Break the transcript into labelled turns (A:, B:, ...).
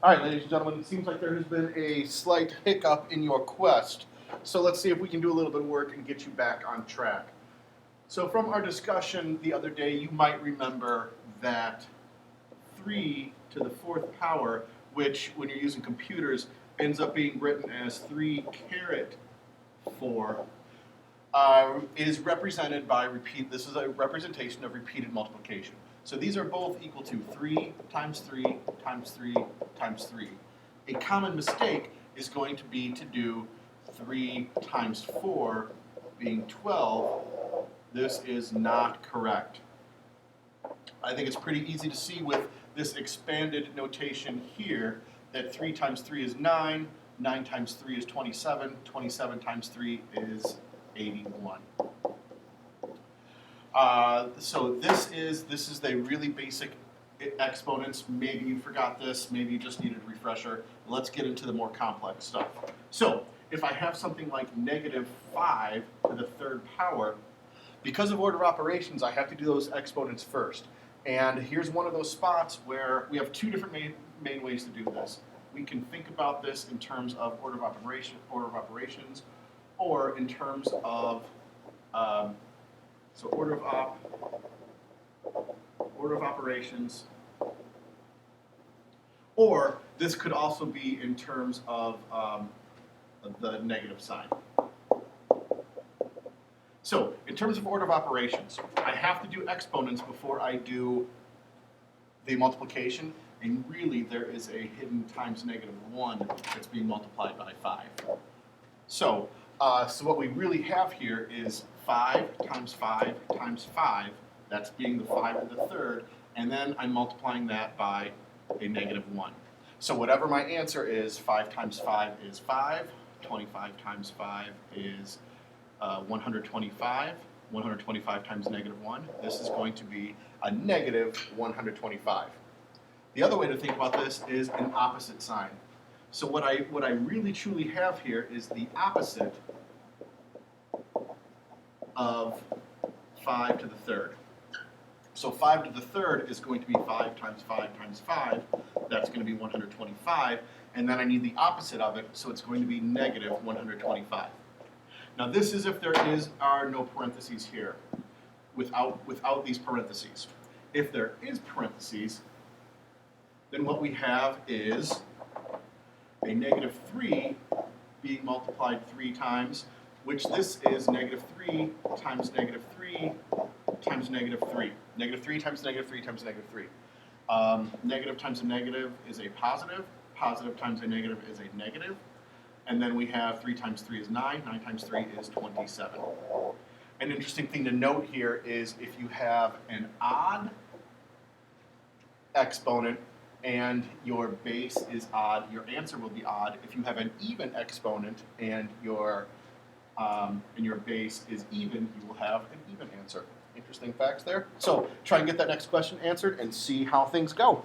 A: All right, ladies and gentlemen, it seems like there has been a slight hiccup in your quest. So let's see if we can do a little bit of work and get you back on track. So from our discussion the other day, you might remember that 3 to the fourth power, which when you're using computers ends up being written as 3 caret 4, is represented by repeat. This is a representation of repeated multiplication. So these are both equal to 3 times 3 times 3 times 3. A common mistake is going to be to do 3 times 4 being 12. This is not correct. I think it's pretty easy to see with this expanded notation here that 3 times 3 is 9, 9 times 3 is 27, 27 times 3 is 81. So this is the really basic exponents. Maybe you forgot this, maybe you just needed a refresher. Let's get into the more complex stuff. So if I have something like negative 5 to the third power, because of order of operations, I have to do those exponents first. And here's one of those spots where we have two different main ways to do this. We can think about this in terms of order of operations, or in terms of order of operations, or this could also be in terms of the negative sign. So, in terms of order of operations, I have to do exponents before I do the multiplication, and really there is a hidden times negative 1 that's being multiplied by 5. So what we really have here is 5 times 5 times 5, that's being the 5 to the third, and then I'm multiplying that by a negative 1. So whatever my answer is, 5 times 5 is 5, 25 times 5 is 125, 125 times negative 1. This is going to be a negative 125. The other way to think about this is an opposite sign. So what I really truly have here is the opposite of 5 to the third. So 5 to the third is going to be 5 times 5 times 5. That's going to be 125. And then I need the opposite of it, so it's going to be negative 125. Now this is if there are no parentheses here, without these parentheses. If there is parentheses, then what we have is a negative 3 being multiplied 3 times, which this is negative 3 times negative 3 times negative 3. Negative 3 times negative 3 times negative 3. Negative times a negative is a positive. Positive times a negative is a negative. And then we have 3 times 3 is 9. 9 times 3 is 27. An interesting thing to note here is if you have an odd exponent and your base is odd, your answer will be odd. If you have an even exponent and your base is even, you will have an even answer. Interesting facts there. So try and get that next question answered and see how things go.